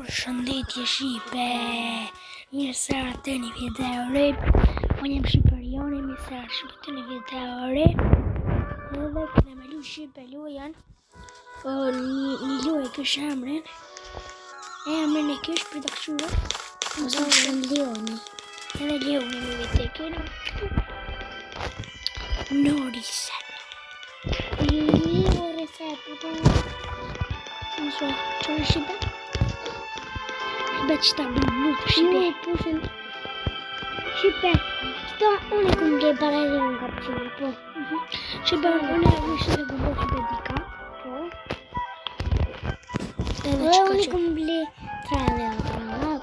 Përshëndetje Shqipe, mirë se ardhët në një video re. Unë jam shqiptariane, mirë se ardhët në një video re. Edhe kena me lu Shqipe luajan një luaj kësh emrin. Emrin e kësh për të këshurë Leoni. Edhe Leoni në vete kena Norisen. Norisen, përdo Nëso, qërë Shqipe? Shqipe që ta bëmë të Shqipe. Shqipe, qëta unë e këmë gjej parajë në kapëqime, po. Shqipe, unë e vishë dhe këmë Shqipe dika. Po. Edhe unë e këmë ble trajle atë,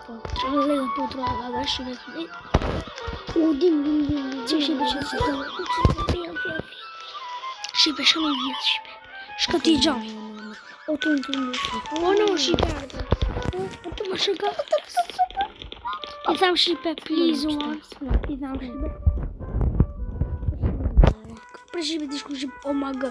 po. Trajle dhe po trajle dhe Shqipe të një. Dim. Që Shqipe që të të Shqipe, shumë i vjetë Shqipe. Shka ti gjanë. O të në Shqipe. O no, Shqipe ardhe. O të më shëka. I tham Shqipe, please, one. I tham Shqipe. Për Shqipe t'i shku Shqipe, o ma gë.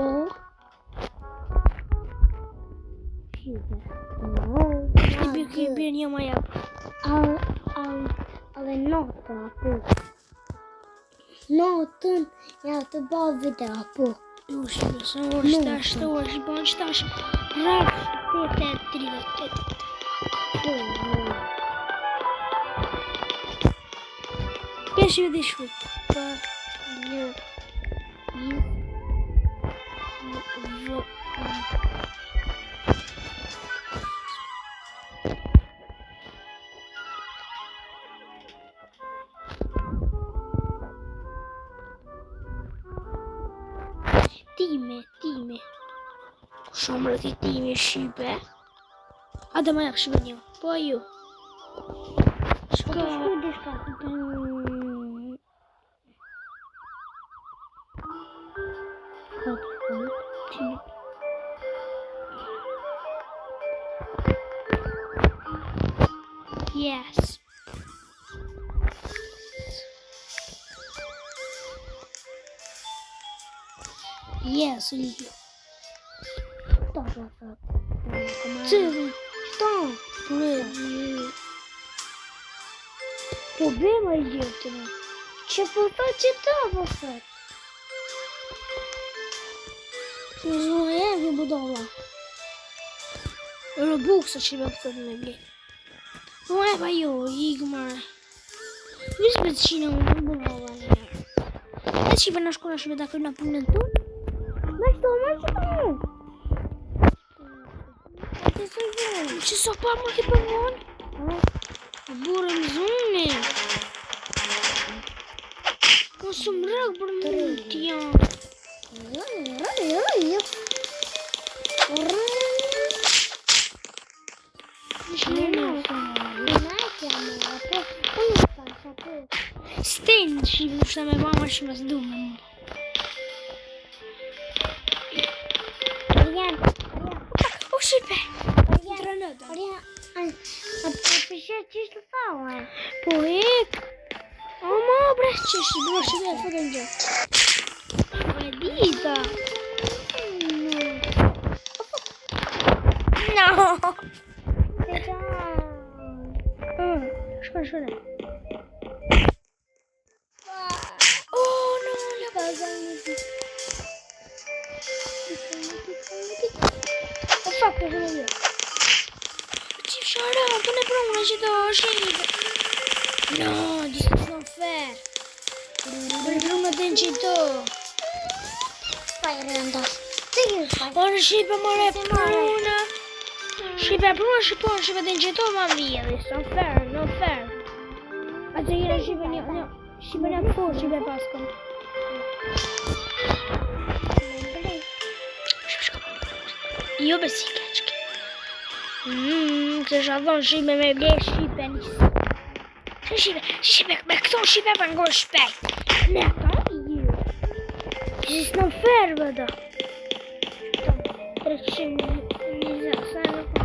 O. Shqipe. Shqipe këj bërë një ma japë. Ale notën, apo. Notën, ja të bëhë video, apo. Ju Shqipe, së në orë shtash, të orë Shqipe, shtash. Rap, 8:38. Peshe vedi shkuj. Time. Shumë rëti time Shqipe. Ada ma jap Shqipe një. Po ju. Shka. Yes. Yes, Lidio. Cëve? Qëta? Problema i gjithënë. Që po thot që ta po thot? Që zhua jemi budala. Robuksa që me pëthët me bli. No e pa jo, i gëmare. Visë për të qina më budala njerë. E që i për në shkona që me ta kërna punën të? Me qëto. Që so pa më ke përmon? Burëm zune. Po së më rëgë për më t'ja. Stenë Shqipe, shta me mama që më s'du me më. O Shqipe! A përshë qështë të thaua? Po ek! O ma bre qështë, do Shqipe e fëtën gjë. O e dita! No! Shkone. Oh no, la bazan në dik. O fuck, për shkone gjë. Shara, të ne prona që të Shqipe. No, this is not fair. Për prona të në që të. Por Shqipe mërë prona. Shqipe prona Shqipe të në që të ma vijë. This is not fair. A të gjera Shqipe një. Shqipe një po, Shqipe paskëm. Jo besi keqke. Këtë shavon Shqipe me ble Shqipe njësë. Shqipe, me këto Shqipe për ngorë shpejt. Ne, ka i ju. Kësë në ferë, bëda. 320, sa në po.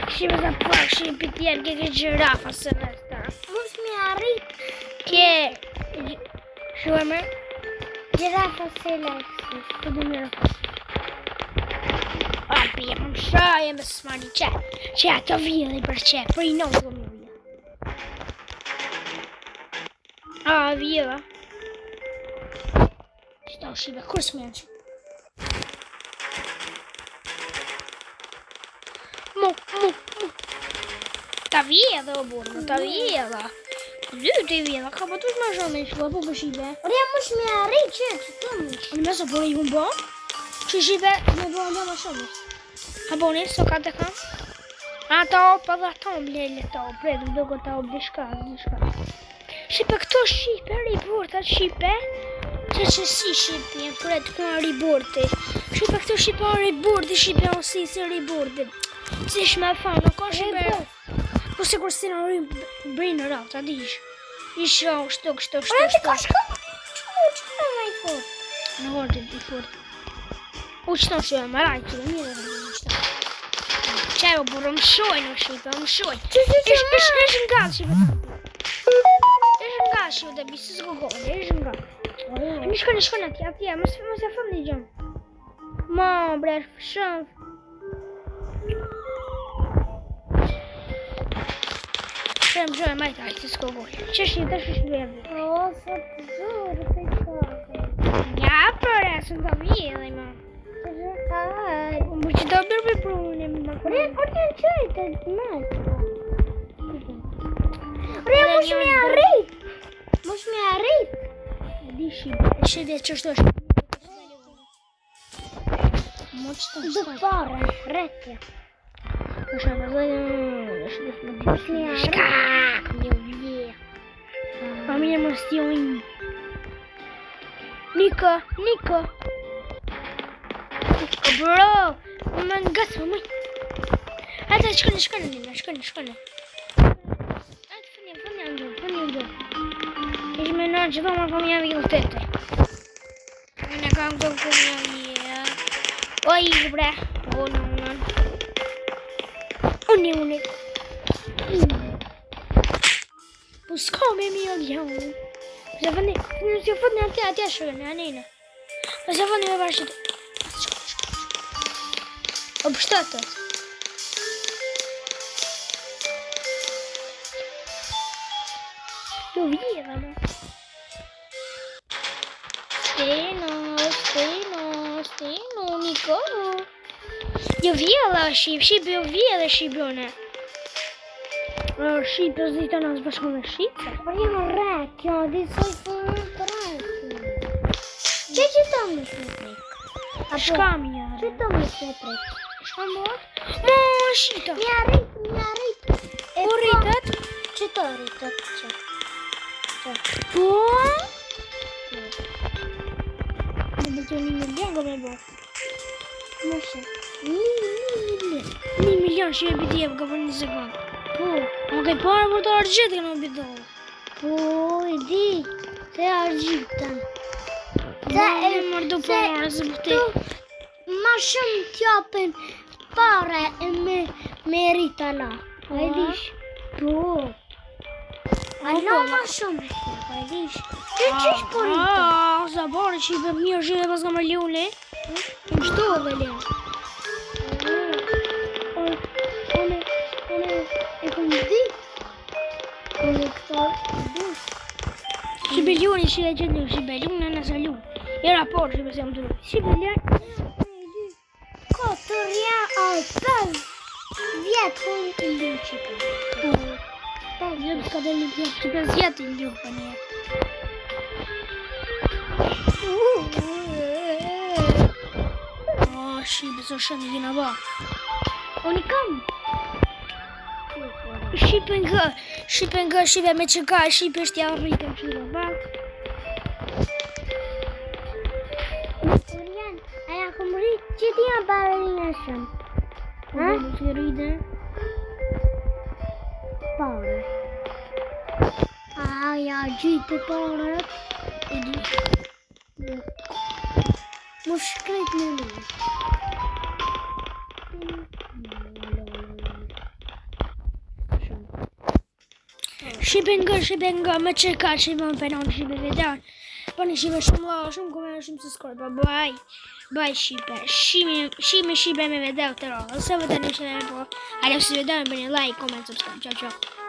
Shqipe za pak, Shqipe tjerë, ke gjirafa së në sta. Mos mi arrit. Ke. Shuar me? Gjirafa se lëksi. Për du mërë. Api, jam shaje me smani që ato vjeli për që, për i nëmë të më vjeli. A, vjela. Qëta u shibe, kur s'me janë që? Mu. Ta vjela, o burë, ta vjela. Të vjela, ka po tush ma shumë e shua, po për shibe. Ria më shme arri që të mësh. Në mesë po i unë bo? Që shibe, me bo në ma shumë. A boni, so ka të kam? Ata opa dhe ata omblele ta opredëm, do ta oblishka. Shipe këto shipe, riburta shipe, që si shipe, pred këna riburti. Shipe këto shipe riburti, shipe o si riburti. Si shme fa, nuk ka shipe. Po se kur si në brinë në rata, dish. Isha kështu. Ora ti ka shko? Që me i fort? Në hortin i fort. U qëton shë, më rajtë që dhe mirë dhe më qëton. Qaj o burë, më shoj në shipe, më shoj. Ish nga shipe. Ish nga shipe dhe bisë s'ko gode, ish nga. Në shkone atje, mos e fëm një gjëmë. Ma, bre, shumë. Shumë, majtë, ajtë s'ko gode. Qesh një të shish në vërdi. O, sa të zurë, të i kake. Ja, për e, së në të vjeli, ma. Më që do bërë për prunë, më Ria, por të në qëjtë, të majtë. Ria, më shme arrit. Më shme arrit. di shibe qështu është. Më qëtë Dë pare, retje. është në vëzë, shkak, një vje. Familje më stjojnë. Niko. Bro, më ngësë, më mëj. Ata, shkone. Ata, fënja në gjurë. Ishë me nërë që do më fëmja vjellë të të. Në kam të fëmja vjellë. O, i bre. O, në. Unë. Po s'ka me mi o gjallë. Se fënë atje shërën, anejnë. Po se fënë me bashkët. O pështatët. Jo vjeva, no. Steno, Niko. Jo vjela, shipe, jo vjela, shibjone. Shipe, zita nas bashkë me shipe. Por jemë rekjo, di soj fërë të rekjo. Që të më shme prek? Shkam ja. Që të më shme prek? Shkam mort? Mo, shita. Mi arrit. O rritet? Që të rritet që? Po? Në bëtë një milion go me bo. Moshe, 1 milion që e biti e për për një sekund. Po, okej, para për të argjit e në bidohë. Po, e di, se argjitën. Se e mërdu para, se bëte. Ma shumë t'japin pare e me rita la. A e dish? Po. A la ma shumë a e dish? Që qysh po rita? Sa bari që i për mirë që e pas ka më ljone. Më shto dhe le. One e kom dit. One këta dush. Shibelioni që e gjithë një, Shibelioni në salu. E rapor që pëse më të rrë. Shibelioni. 4 a 5 vjetë hon të ndu qipë. Jëmë s'ka dhe një vjetë, që 5 vjetë i ndu për një. Shibe, so shumë i gina ba. Unë i kam. Shipe me që ka, shipe është ja rritëm që i ba. Orian, aja kom rritë që ti janë ballerina shumë. Ha? Që rritëm? Pare. Aja gjitë pare. E di. Mu shkrejt në lumë. Shipe nga, me që ka, shipe më penon, shipe vedan. Bëni shipe shumë like, shumë koment, shumë subscribe. Bye. Bye shipe. Shime me video të rrallë. Se vë të një që në po. Hajde si video, bëni like, comment, subscribe. Ciao ciao.